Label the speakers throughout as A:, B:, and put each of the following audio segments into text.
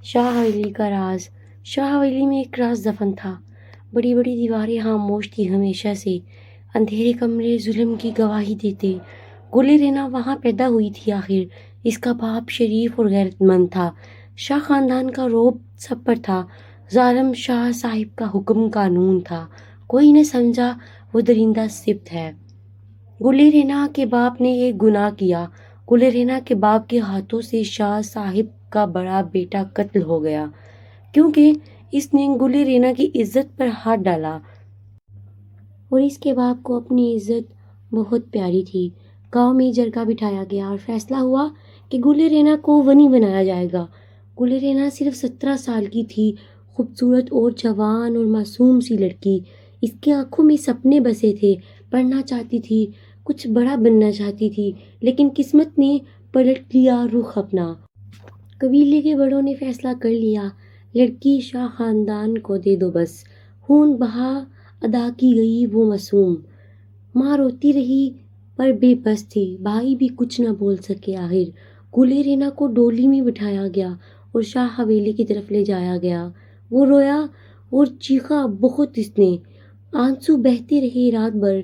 A: شاہ حویلی کا راز۔ شاہ حویلی میں ایک راز دفن تھا۔ بڑی بڑی دیواریں خاموش تھی ہمیشہ سے، اندھیرے کمرے ظلم کی گواہی دیتے۔ گل رینا وہاں پیدا ہوئی تھی آخر۔ اس کا باپ شریف اور غیرت مند تھا۔ شاہ خاندان کا رعب سب پر تھا۔ ظالم شاہ صاحب کا حکم قانون تھا۔ کوئی نہ سمجھا وہ درندہ صفت ہے۔ گل رینا کے باپ نے ایک گناہ کیا۔ گل رینا کے باپ کے ہاتھوں سے شاہ صاحب کا بڑا بیٹا قتل ہو گیا، کیونکہ اس نے گل رینا کی عزت پر ہاتھ ڈالا، اور اس کے باپ کو اپنی عزت بہت پیاری تھی۔ گاؤں میں جرگہ بٹھایا گیا اور فیصلہ ہوا کہ گل رینا کو ونی بنایا جائے گا۔ گل رینا صرف 17 سال کی تھی، خوبصورت اور جوان اور معصوم سی لڑکی۔ اس کی آنکھوں میں سپنے بسے تھے، پڑھنا چاہتی تھی، کچھ بڑا بننا چاہتی تھی، لیکن قسمت نے پلٹ لیا رخ اپنا۔ قبیلے کے بڑوں نے فیصلہ کر لیا، لڑکی شاہ خاندان کو دے دو بس۔ خون بہا ادا کی گئی وہ معصوم۔ ماں روتی رہی پر بے بس تھی، بھائی بھی کچھ نہ بول سکے۔ آخر گل رینا کو ڈولی میں بٹھایا گیا اور شاہ حویلی کی طرف لے جایا گیا۔ وہ رویا اور چیخا بہت اس نے، آنسو بہتے رہے رات بھر۔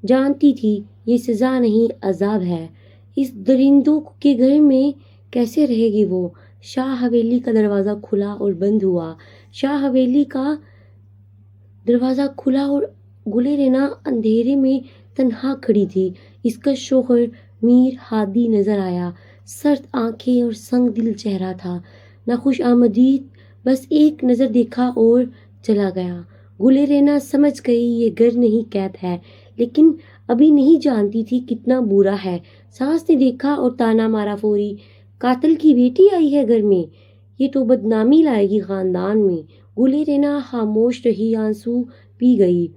A: جانتی تھی یہ سزا نہیں عذاب ہے۔ اس درندوں کے گھر میں کیسے رہے گی وہ؟ شاہ حویلی کا دروازہ کھلا اور بند ہوا۔ شاہ حویلی کا دروازہ کھلا اور گل رینا اندھیرے میں تنہا کھڑی تھی۔ اس کا شوہر میر ہادی نظر آیا، سرد آنکھیں اور سنگ دل چہرہ تھا۔ نہ خوش آمدید، بس ایک نظر دیکھا اور چلا گیا۔ گل رینا سمجھ گئی یہ گھر نہیں قید ہے، لیکن ابھی نہیں جانتی تھی کتنا برا ہے۔ ساس نے دیکھا اور تانا مارا فوری، قاتل کی بیٹی آئی ہے گھر میں، یہ تو بدنامی لائے گی خاندان میں۔ گل رینا خاموش رہی، آنسو پی گئی۔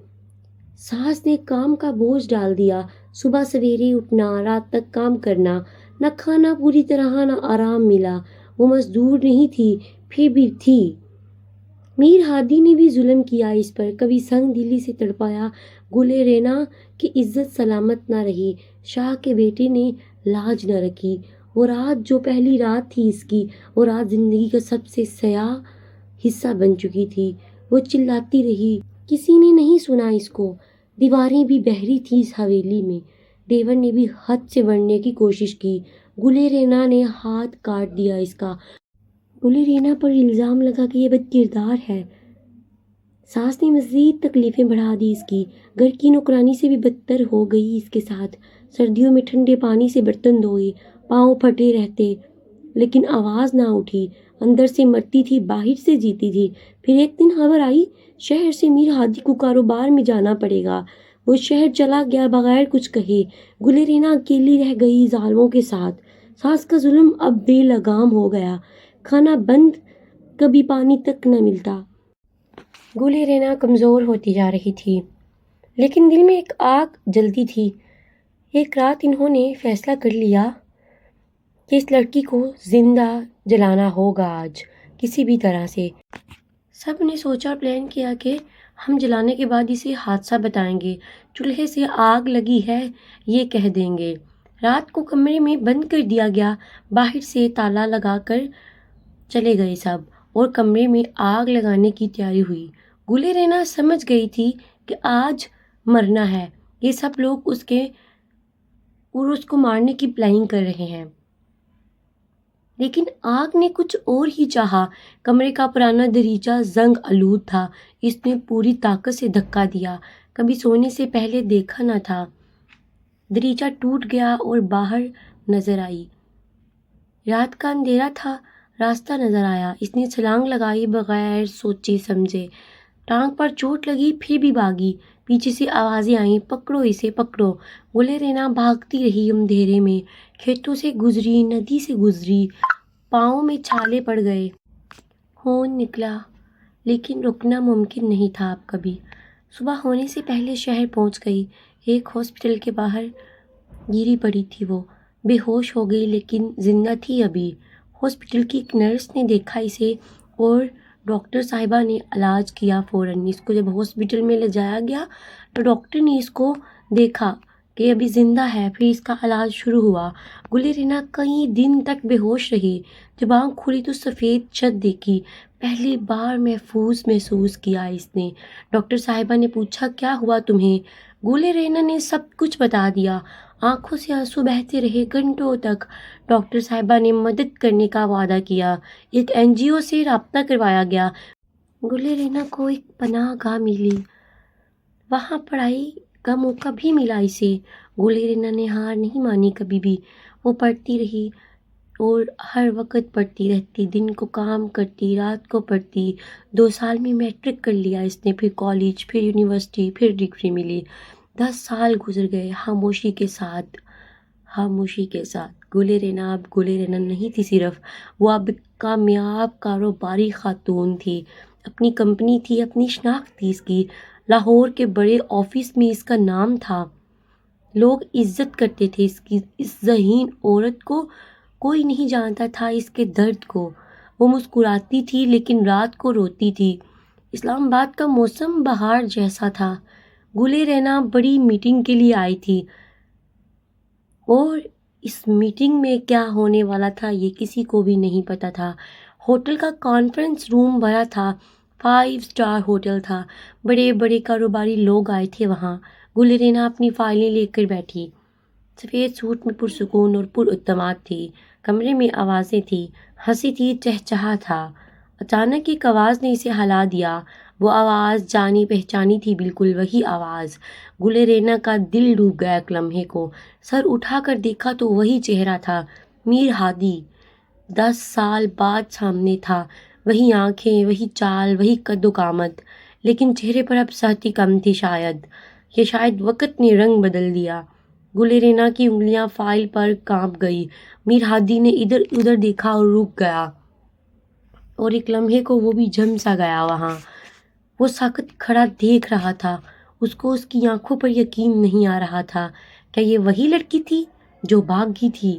A: ساس نے کام کا بوجھ ڈال دیا، صبح سویرے اٹھنا، رات تک کام کرنا، نہ کھانا پوری طرح نہ آرام ملا۔ وہ مزدور نہیں تھی، پھر بھی تھی۔ میر ہادی نے بھی ظلم کیا اس پر، کبھی سنگ دلی سے تڑپایا۔ گل رینا کی عزت سلامت نہ رہی، شاہ کے بیٹے نے لاج نہ رکھی۔ وہ رات جو پہلی رات تھی اس کی، وہ رات زندگی کا سب سے سیاہ حصہ بن چکی تھی۔ وہ چلاتی رہی، کسی نے نہیں سنا اس کو۔ دیواریں بھی بہری تھیں اس حویلی میں، دیور نے بھی حد سے بڑھنے کی کوشش کی۔ گل رینا نے ہاتھ کاٹ دیا اس کا۔ گل رینا پر الزام لگا کہ یہ بد کردار ہے۔ ساس نے مزید تکلیفیں بڑھا دی اس کی، گھر کی نوکرانی سے بھی بدتر ہو گئی اس کے ساتھ۔ سردیوں میں ٹھنڈے پانی سے برتن دھوئے، پاؤں پھٹے رہتے، لیکن آواز نہ اٹھی۔ اندر سے مرتی تھی، باہر سے جیتی تھی۔ پھر ایک دن خبر آئی، شہر سے میر ہادی کو کاروبار میں جانا پڑے گا۔ وہ شہر چلا گیا بغیر کچھ کہے۔ گل رینا اکیلی رہ گئی ظالموں کے ساتھ۔ ساس کا ظلم اب بے لگام ہو گیا، کھانا بند، کبھی پانی تک نہ ملتا۔ گل رینا کمزور ہوتی جا رہی تھی، لیکن دل میں ایک آگ جلتی تھی۔ ایک رات انہوں نے فیصلہ کر لیا کہ اس لڑکی کو زندہ جلانا ہوگا آج، کسی بھی طرح سے۔ سب نے سوچا، پلان کیا کہ ہم جلانے کے بعد اسے حادثہ بتائیں گے، چولہے سے آگ لگی ہے یہ کہہ دیں گے۔ رات کو کمرے میں بند کر دیا گیا، باہر سے تالا لگا کر چلے گئے سب، اور کمرے میں آگ لگانے کی تیاری ہوئی۔ گل رینا سمجھ گئی تھی کہ آج مرنا ہے، یہ سب لوگ اس کو مارنے کی پلاننگ کر رہے ہیں۔ لیکن آگ نے کچھ اور ہی چاہا۔ کمرے کا پرانا دریچہ زنگ آلود تھا، اس نے پوری طاقت سے دھکا دیا، کبھی سونے سے پہلے دیکھا نہ تھا۔ دریچہ ٹوٹ گیا اور باہر نظر آئی۔ رات کا اندھیرا تھا، راستہ نظر آیا۔ اس نے چھلانگ لگائی بغیر سوچے سمجھے، ٹانگ پر چوٹ لگی پھر بھی بھاگی۔ پیچھے سے آوازیں آئیں، پکڑو اسے پکڑو۔ گل رینا بھاگتی رہی اندھیرے میں، کھیتوں سے گزری، ندی سے گزری، پاؤں میں چھالے پڑ گئے، خون نکلا، لیکن رکنا ممکن نہیں تھا اب کبھی۔ صبح ہونے سے پہلے شہر پہنچ گئی۔ ایک ہاسپٹل کے باہر گری پڑی تھی وہ، بے ہوش ہو گئی لیکن زندہ تھی ابھی۔ ہاسپٹل کی ایک نرس نے دیکھا اسے اور ڈاکٹر صاحبہ نے علاج کیا فوراً۔ اس کو جب ہاسپٹل میں لے جایا گیا تو ڈاکٹر نے اس کو دیکھا کہ ابھی زندہ ہے۔ پھر اس کا علاج شروع ہوا۔ گلرینا کئی دن تک بے ہوش رہی۔ جب آنکھ کھلی تو سفید چھت دیکھی۔ پہلی بار محفوظ محسوس کیا اس نے۔ ڈاکٹر صاحبہ نے پوچھا، کیا ہوا تمہیں؟ گلرینا نے سب کچھ بتا دیا۔ آنکھوں سے آنسو بہتے رہے گھنٹوں تک۔ ڈاکٹر صاحبہ نے مدد کرنے کا وعدہ کیا۔ ایک NGO سے رابطہ کروایا گیا۔ گلرینا کو ایک پناہ گاہ ملی۔ وہاں پڑھائی کا موقع بھی ملا اسے۔ گلرینا نے ہار نہیں مانی کبھی بھی۔ وہ پڑھتی رہی اور ہر وقت پڑھتی رہتی، دن کو کام کرتی، رات کو پڑھتی۔ 2 سال میں میٹرک کر لیا اس نے، پھر کالج، پھر یونیورسٹی، پھر ڈگری ملی۔ 10 سال گزر گئے خاموشی کے ساتھ۔ گلرینا اب گلرینا نہیں تھی صرف، وہ اب کامیاب کاروباری خاتون تھی۔ اپنی کمپنی تھی، اپنی شناخت تھی اس کی۔ لاہور کے بڑے آفس میں اس کا نام تھا۔ لوگ عزت کرتے تھے اس کی۔ اس ذہین عورت کو کوئی نہیں جانتا تھا اس کے درد کو۔ وہ مسکراتی تھی لیکن رات کو روتی تھی۔ اسلام آباد کا موسم بہار جیسا تھا۔ گلرینا بڑی میٹنگ کے لیے آئی تھی اور اس میٹنگ میں کیا ہونے والا تھا یہ کسی کو بھی نہیں پتا تھا۔ ہوٹل کا کانفرنس روم بھرا تھا۔ 5 اسٹار ہوٹل تھا۔ بڑے بڑے کاروباری لوگ آئے تھے وہاں۔ گلرینا اپنی فائلیں لے کر بیٹھی، سفید سوٹ میں پرسکون اور پراعتماد تھی۔ کمرے میں آوازیں تھیں، ہنسی تھی، چہچہا تھا۔ اچانک ایک آواز نے اسے ہلا دیا۔ وہ آواز جانی پہچانی تھی، بالکل وہی آواز۔ گلرینا کا دل ڈوب گیا ایک لمحے کو۔ سر اٹھا کر دیکھا تو وہی چہرہ تھا، میر ہادی۔ 10 سال بعد سامنے تھا، وہی آنکھیں، وہی چال، وہی قد و قامت، لیکن چہرے پر اب سختی کم تھی۔ شاید وقت نے رنگ بدل دیا۔ گلرینا کی انگلیاں فائل پر کانپ گئی۔ میر ہادی نے ادھر ادھر دیکھا اور رک گیا، اور ایک لمحے کو وہ بھی جم سا گیا وہاں۔ وہ ساکت کھڑا دیکھ رہا تھا۔ اس کو اس کی آنکھوں پر یقین نہیں آ رہا تھا۔ کیا یہ وہی لڑکی تھی جو بھاگ گئی تھی؟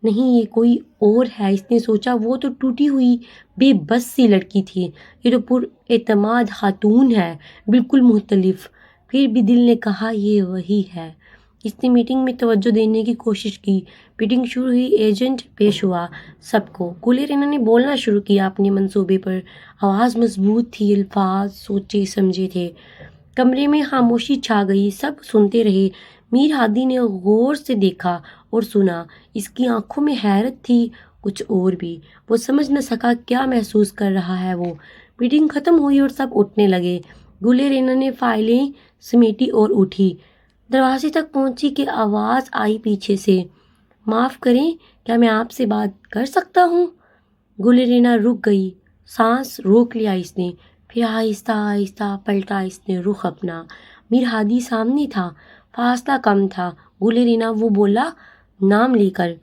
A: نہیں، یہ کوئی اور ہے، اس نے سوچا۔ وہ تو ٹوٹی ہوئی بے بس سی لڑکی تھی، یہ تو پر اعتماد خاتون ہے، بالکل مختلف۔ پھر بھی دل نے کہا یہ وہی ہے۔ اس نے میٹنگ میں توجہ دینے کی کوشش کی۔ میٹنگ شروع ہوئی، ایجنٹ پیش ہوا سب کو۔ گلرینا نے بولنا شروع کیا اپنے منصوبے پر۔ آواز مضبوط تھی، الفاظ سوچے سمجھے تھے۔ کمرے میں خاموشی چھا گئی، سب سنتے رہے۔ میر ہادی نے غور سے دیکھا اور سنا۔ اس کی آنکھوں میں حیرت تھی، کچھ اور بھی۔ وہ سمجھ نہ سکا کیا محسوس کر رہا ہے وہ۔ میٹنگ ختم ہوئی اور سب اٹھنے لگے۔ گلرینا نے فائلیں سمیٹی اور اٹھی۔ دروازے تک پہنچی کہ آواز آئی پیچھے سے، معاف کریں، کیا میں آپ سے بات کر سکتا ہوں؟ گلرینا رک گئی، سانس روک لیا اس نے، پھر آہستہ آہستہ پلٹا اس نے رخ اپنا۔ میر ہادی سامنے تھا، فاصلہ کم تھا۔ گلرینا، وہ بولا، نام لے کر۔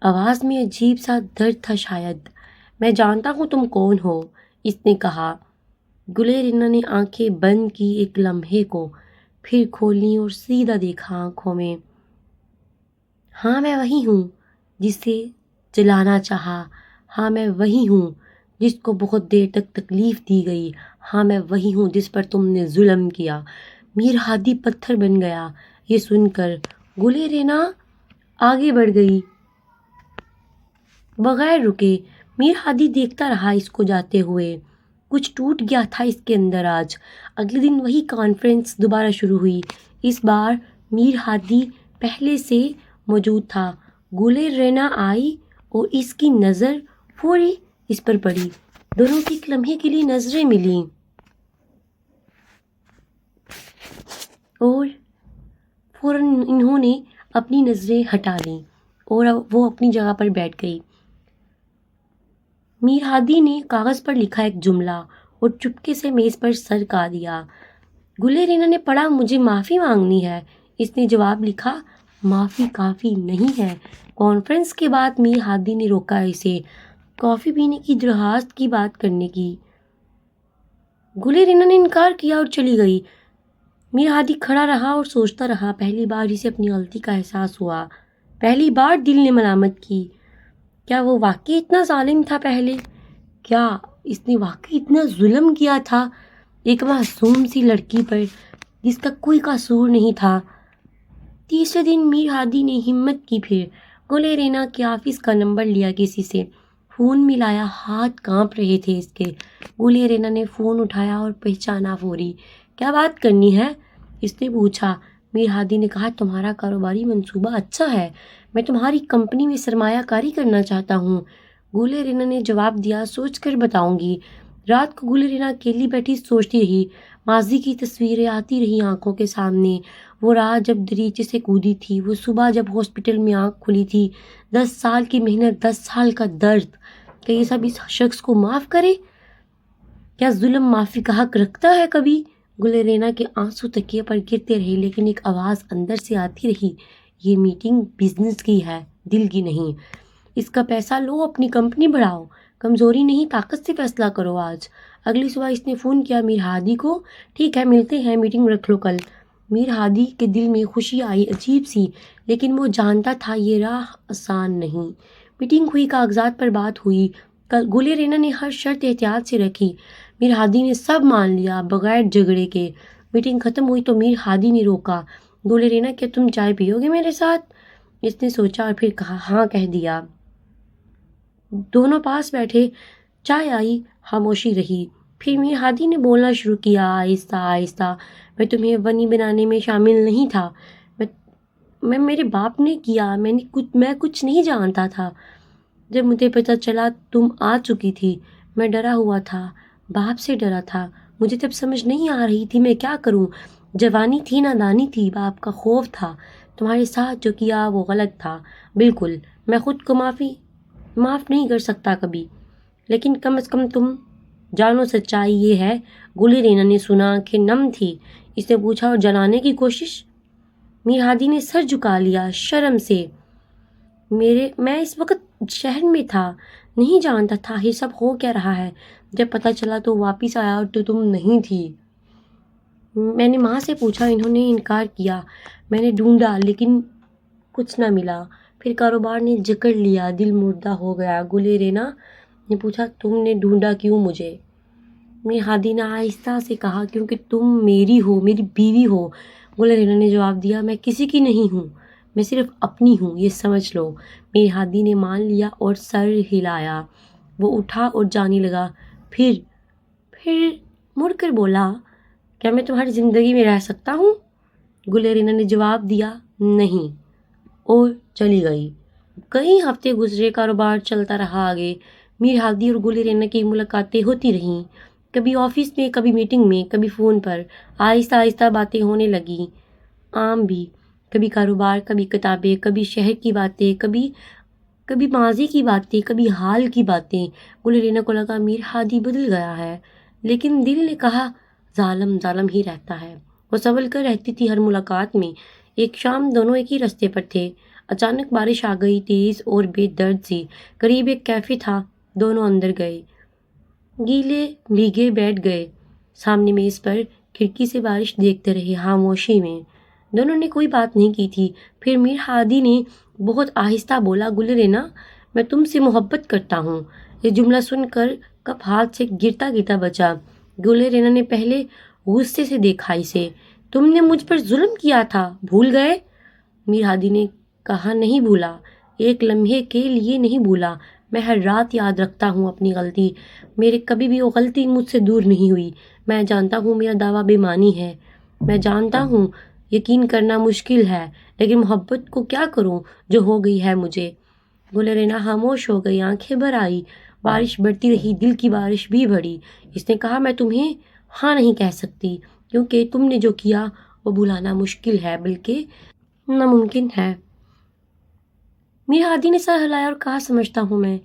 A: آواز میں عجیب سا درد تھا شاید۔ میں جانتا ہوں تم کون ہو، اس نے کہا۔ گلرینا نے آنکھیں بند کی ایک لمحے کو، پھر کھولیں اور سیدھا دیکھا آنکھوں میں۔ ہاں، میں وہی ہوں جسے جلانا چاہا۔ ہاں، میں وہی ہوں جس کو بہت دیر تک تکلیف دی گئی۔ ہاں، میں وہی ہوں جس پر تم نے ظلم کیا۔ میر ہادی پتھر بن گیا یہ سن کر۔ گلرینا آگے بڑھ گئی بغیر رکے۔ میر ہادی دیکھتا رہا اس کو جاتے ہوئے۔ کچھ ٹوٹ گیا تھا اس کے اندر آج۔ اگلے دن وہی کانفرنس دوبارہ شروع ہوئی۔ اس بار میر ہادی پہلے سے موجود تھا۔ گلرینا آئی اور اس کی نظر فوری اس پر پڑی۔ دونوں کی ایک لمحے کے لیے نظریں ملیں اور فوراً انہوں نے اپنی نظریں ہٹا لیں اور وہ اپنی جگہ پر بیٹھ گئی۔ میر ہادی نے کاغذ پر لکھا ایک جملہ اور چپکے سے میز پر سر کا دیا۔ گلرینا نے پڑھا، مجھے معافی مانگنی ہے۔ اس نے جواب لکھا، معافی کافی نہیں ہے۔ کانفرنس کے بعد میر ہادی نے روکا اسے، کافی پینے کی درخواست کی بات کرنے کی۔ گلرینا نے انکار کیا اور چلی گئی۔ میر ہادی کھڑا رہا اور سوچتا رہا۔ پہلی بار اسے اپنی غلطی کا احساس ہوا، پہلی بار دل نے ملامت کی۔ کیا وہ واقعی اتنا ظالم تھا پہلے؟ کیا اس نے واقعی اتنا ظلم کیا تھا ایک معصوم سی لڑکی پر جس کا کوئی قصور نہیں تھا؟ تیسرے دن میر ہادی نے ہمت کی، پھر گلے رینا کے آفس کا نمبر لیا کسی سے، فون ملایا، ہاتھ کانپ رہے تھے اس کے۔ گلے رینا نے فون اٹھایا اور پہچانا فوری۔ کیا بات کرنی ہے؟ اس نے پوچھا۔ میر ہادی نے کہا تمہارا کاروباری منصوبہ اچھا ہے، میں تمہاری کمپنی میں سرمایہ کاری کرنا چاہتا ہوں۔ گلے رینا نے جواب دیا سوچ کر بتاؤں گی۔ رات کو گلے رینا اکیلی بیٹھی سوچتی رہی، ماضی کی تصویریں آتی رہی آنکھوں کے سامنے، وہ رات جب دریچے سے کودی تھی، وہ صبح جب ہاسپٹل میں آنکھ کھلی تھی، 10 سال کی محنت، 10 سال کا درد، کہ یہ سب اس شخص کو معاف کرے؟ کیا ظلم معافی کا حق رکھتا ہے کبھی؟ گلے رینا کے آنسو تکیے پر گرتے رہے، لیکن ایک آواز اندر سے آتی رہی، یہ میٹنگ بزنس کی ہے، دل کی نہیں۔ اس کا پیسہ لو، اپنی کمپنی بڑھاؤ، کمزوری نہیں طاقت سے فیصلہ کرو آج۔ اگلی صبح اس نے فون کیا میر ہادی کو، ٹھیک ہے ملتے ہیں، میٹنگ رکھ لو کل۔ میر ہادی کے دل میں خوشی آئی، عجیب سی، لیکن وہ جانتا تھا یہ راہ آسان نہیں۔ میٹنگ ہوئی، کاغذات پر بات ہوئی، گلے رینا نے ہر شرط احتیاط سے رکھی، میر ہادی نے سب مان لیا بغیر جھگڑے کے۔ میٹنگ ختم ہوئی تو میر ہادی نے روکا، گلے رینا کیا تم چائے پیو گے میرے ساتھ؟ اس نے سوچا اور پھر کہا ہاں کہہ دیا۔ دونوں پاس بیٹھے، چائے آئی، خاموشی رہی۔ پھر میر ہادی نے بولنا شروع کیا آہستہ آہستہ، میں تمہیں ونی بنانے میں شامل نہیں تھا، میں میرے باپ نے کیا، میں کچھ نہیں جانتا تھا۔ جب مجھے پتہ چلا تم آ چکی تھی، میں ڈرا ہوا تھا، باپ سے ڈرا تھا، مجھے تب سمجھ نہیں آ رہی تھی میں کیا کروں، جوانی تھی، نادانی تھی، باپ کا خوف تھا، تمہارے ساتھ جو کیا وہ غلط تھا، بالکل، میں خود کو معاف نہیں کر سکتا کبھی، لیکن کم از کم تم جانو سچائی یہ ہے۔ گلے رینا نے سنا، آنکھیں نم تھی، اس نے پوچھا اور جلانے کی کوشش؟ میر ہادی نے سر جھکا لیا شرم سے، میں اس وقت شہر میں تھا، نہیں جانتا تھا یہ سب ہو کیا رہا ہے، جب پتہ چلا تو واپس آیا اور تو تم نہیں تھی۔ میں نے ماں سے پوچھا، انہوں نے انکار کیا، میں نے ڈھونڈا لیکن کچھ نہ ملا، پھر کاروبار نے جکڑ لیا، دل مردہ ہو گیا۔ گلے رینا نے پوچھا تم نے ڈھونڈا کیوں مجھے؟ میر ہادی نے آہستہ سے کہا کیونکہ تم میری ہو، میری بیوی ہو۔ گلے رینا نے جواب دیا میں کسی کی نہیں ہوں، میں صرف اپنی ہوں، یہ سمجھ لو۔ میر ہادی نے مان لیا اور سر ہلایا، وہ اٹھا اور جانے لگا، پھر مڑ کر بولا کیا میں تمہاری زندگی میں رہ سکتا ہوں؟ گلے رینا نے جواب دیا نہیں، اور چلی گئی۔ کئی ہفتے گزرے، کاروبار چلتا رہا آگے، میر ہادی اور گلے رینا کی ملاقاتیں ہوتی رہیں، کبھی آفس میں، کبھی میٹنگ میں، کبھی فون پر، آہستہ آہستہ باتیں ہونے لگیں، عام بھی، کبھی کاروبار، کبھی کتابیں، کبھی شہر کی باتیں، کبھی ماضی کی باتیں، کبھی حال کی باتیں۔ گلے رینا کو لگا میر ہادی بدل گیا ہے، لیکن دل نے کہا ظالم ہی رہتا ہے۔ وہ سنبھل کر رہتی تھی ہر ملاقات میں۔ ایک شام دونوں ایک ہی رستے پر تھے، اچانک بارش آ گئی، تیز اور بے درد سی، قریب ایک کیفے تھا، دونوں اندر گئے، گیلے بھیگے بیٹھ گئے، سامنے میز پر، کھڑکی سے بارش دیکھتے رہے، خاموشی میں۔ دونوں نے کوئی بات نہیں کی تھی۔ پھر میر ہادی نے بہت آہستہ بولا گلے رینا میں تم سے محبت کرتا ہوں۔ یہ جملہ سن کر کپ ہاتھ سے گرتا گرتا بچا۔ گلے رینا نے پہلے غصے سے دیکھا اسے۔ تم نے مجھ پر ظلم کیا تھا، بھول گئے؟ میر ہادی نے کہا نہیں بھولا، ایک لمحے کے لیے نہیں بھولا، میں ہر رات یاد رکھتا ہوں اپنی غلطی، میرے کبھی بھی وہ غلطی مجھ سے دور نہیں ہوئی۔ میں جانتا ہوں میرا دعویٰ بے معنی ہے، میں جانتا ہوں یقین کرنا مشکل ہے، لیکن محبت کو کیا کروں جو ہو گئی ہے مجھے۔ گلے رینا خاموش ہو گئی، آنکھیں بھر آئی، بارش بڑھتی رہی، دل کی بارش بھی بڑھی۔ اس نے کہا میں تمہیں ہاں نہیں کہہ سکتی، کیونکہ تم نے جو کیا وہ بھلانا مشکل ہے، بلکہ ناممکن ہے۔ میر ہادی نے سر ہلایا اور کہا سمجھتا ہوں، میں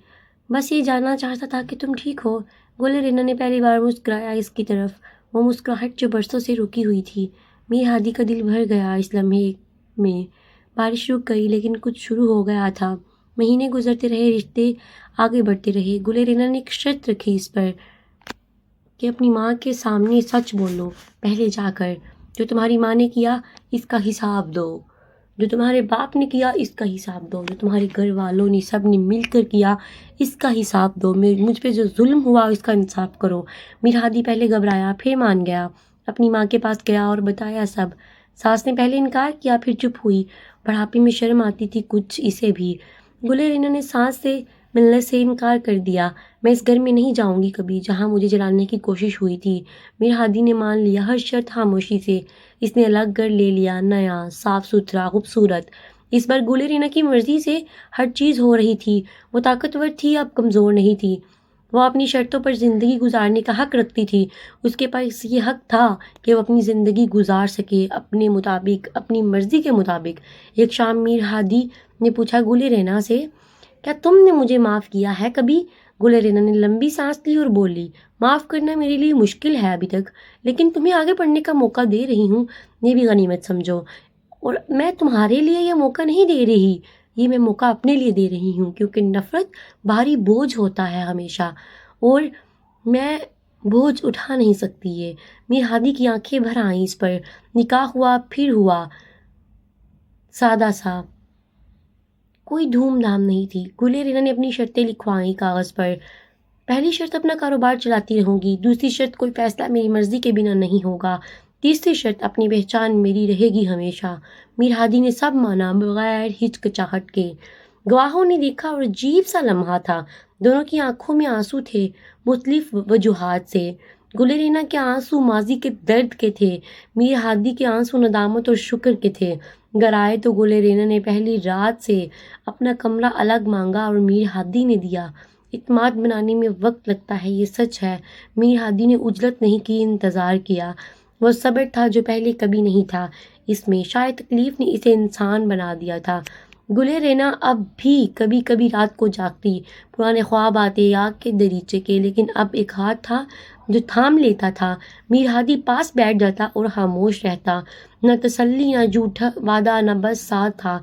A: بس یہ جاننا چاہتا تھا کہ تم ٹھیک ہو۔ گلے رینا نے پہلی بار مسکرایا اس کی طرف، وہ مسکراہٹ جو برسوں سے رکی ہوئی تھی۔ میر ہادی کا دل بھر گیا اس لمحے میں۔ بارش رک گئی، لیکن کچھ شروع ہو گیا تھا۔ مہینے گزرتے رہے، رشتے آگے بڑھتے رہے۔ گلے رینا نے ایک شرط رکھی اس پر کہ اپنی ماں کے سامنے سچ بولو پہلے جا کر، جو تمہاری ماں نے کیا اس کا حساب دو، جو تمہارے باپ نے کیا اس کا حساب دو، جو تمہارے گھر والوں نے سب نے مل کر کیا اس کا حساب دو، مجھ پہ جو ظلم ہوا اس کا انصاف کرو۔ میر ہادی پہلے گھبرایا، پھر مان گیا، اپنی ماں کے پاس گیا اور بتایا سب۔ ساس نے پہلے انکار کیا، پھر چپ ہوئی۔ بڑھاپے میں شرم آتی تھی کچھ اسے بھی۔ گل رینا نے ساس سے ملنے سے انکار کر دیا۔ میں اس گھر میں نہیں جاؤں گی کبھی جہاں مجھے جلانے کی کوشش ہوئی تھی۔ میر ہادی نے مان لیا، ہر شرط خاموشی سے۔ اس نے الگ گھر لے لیا، نیا، صاف ستھرا، خوبصورت۔ اس بار گل رینا کی مرضی سے ہر چیز ہو رہی تھی۔ وہ طاقتور تھی، اب کمزور نہیں تھی۔ وہ اپنی شرطوں پر زندگی گزارنے کا حق رکھتی تھی۔ اس کے پاس یہ حق تھا کہ وہ اپنی زندگی گزار سکے اپنے مطابق، اپنی مرضی کے مطابق۔ ایک شام میر ہادی نے پوچھا گل رینا سے، کیا تم نے مجھے معاف کیا ہے کبھی؟ گل رینا نے لمبی سانس لی اور بولی، معاف کرنا میرے لیے مشکل ہے ابھی تک، لیکن تمہیں آگے بڑھنے کا موقع دے رہی ہوں، یہ بھی غنیمت سمجھو۔ اور میں تمہارے لیے یہ موقع نہیں دے رہی، یہ میں موقع اپنے لیے دے رہی ہوں، کیونکہ نفرت بھاری بوجھ ہوتا ہے ہمیشہ، اور میں بوجھ اٹھا نہیں سکتی یہ۔ میر ہادی کی آنکھیں بھر آئیں اس پر۔ نکاح ہوا، پھر ہوا سادہ سا، کوئی دھوم دھام نہیں تھی۔ گل رینا نے اپنی شرطیں لکھوائیں کاغذ پر۔ پہلی شرط اپنا کاروبار چلاتی رہوں گی، دوسری شرط کوئی فیصلہ میری مرضی کے بنا نہیں ہوگا، تیسری شرط اپنی پہچان میری رہے گی ہمیشہ۔ میر ہادی نے سب مانا بغیر ہچکچاہٹ کے۔ گواہوں نے دیکھا اور عجیب سا لمحہ تھا، دونوں کی آنکھوں میں آنسو تھے، مختلف وجوہات سے۔ گل رینا کے آنسو ماضی کے درد کے تھے، میر ہادی کے آنسو ندامت اور شکر کے تھے۔ گھر آئے تو گل رینا نے پہلی رات سے اپنا کمرہ الگ مانگا اور میر ہادی نے دیا۔ اعتماد بنانے میں وقت لگتا ہے، یہ سچ ہے۔ میر ہادی نے عجلت نہیں کی، انتظار کیا۔ وہ صبر تھا جو پہلے کبھی نہیں تھا اس میں، شاید تکلیف نے اسے انسان بنا دیا تھا۔ گل رینا اب بھی کبھی کبھی رات کو جاگتی، پرانے خواب آتے آگ کے دریچے کے، لیکن اب ایک ہاتھ تھا جو تھام لیتا تھا۔ میر ہادی پاس بیٹھ جاتا اور خاموش رہتا، نہ تسلی، نہ جھوٹا وعدہ، نہ بس ساتھ تھا۔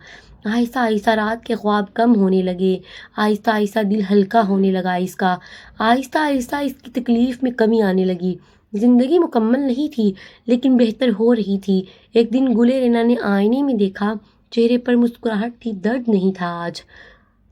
A: آہستہ آہستہ رات کے خواب کم ہونے لگے، آہستہ آہستہ دل ہلکا ہونے لگا اس کا، آہستہ آہستہ اس کی تکلیف میں کمی آنے لگی۔ زندگی مکمل نہیں تھی لیکن بہتر ہو رہی تھی۔ ایک دن گل رینا نے آئینے میں دیکھا، چہرے پر مسکراہٹ تھی، درد نہیں تھا آج۔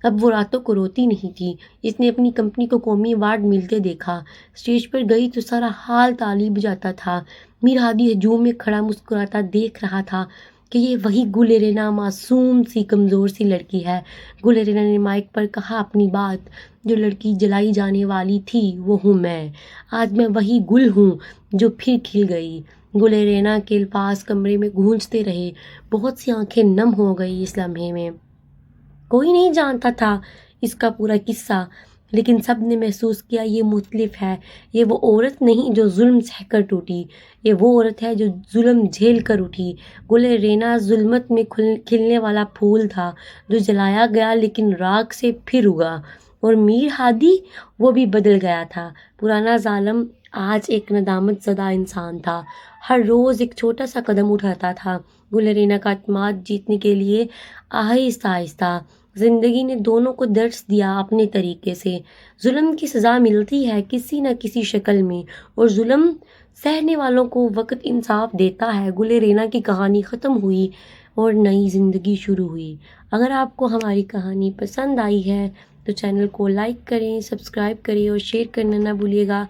A: اب وہ راتوں کو روتی نہیں تھی۔ اس نے اپنی کمپنی کو قومی ایوارڈ ملتے دیکھا، اسٹیج پر گئی تو سارا حال تالی بجاتا تھا۔ میر ہادی ہجوم میں کھڑا مسکراتا دیکھ رہا تھا کہ یہ وہی گل رینا، معصوم سی کمزور سی لڑکی ہے۔ گل رینا نے مائک پر کہا اپنی بات، جو لڑکی جلائی جانے والی تھی وہ ہوں میں، آج میں وہی گل ہوں جو پھر کھل گئی۔ گل رینا کے الفاظ کمرے میں گونجتے رہے، بہت سی آنکھیں نم ہو گئی اس لمحے میں۔ کوئی نہیں جانتا تھا اس کا پورا قصہ، لیکن سب نے محسوس کیا یہ مختلف ہے۔ یہ وہ عورت نہیں جو ظلم سہ کر ٹوٹی، یہ وہ عورت ہے جو ظلم جھیل کر اٹھی۔ گل رینا ظلمت میں کھلنے والا پھول تھا جو جلایا گیا لیکن راکھ سے پھر اگا، اور میر ہادی وہ بھی بدل گیا تھا۔ پرانا ظالم آج ایک ندامت زدہ انسان تھا، ہر روز ایک چھوٹا سا قدم اٹھاتا تھا گل رینا کا اعتماد جیتنے کے لیے۔ آہستہ آہستہ زندگی نے دونوں کو درس دیا اپنے طریقے سے۔ ظلم کی سزا ملتی ہے کسی نہ کسی شکل میں، اور ظلم سہنے والوں کو وقت انصاف دیتا ہے۔ گل رینا کی کہانی ختم ہوئی اور نئی زندگی شروع ہوئی۔ اگر آپ کو ہماری کہانی پسند آئی ہے تو چینل کو لائک کریں، سبسکرائب کریں اور شیئر کرنا نہ بھولیے گا۔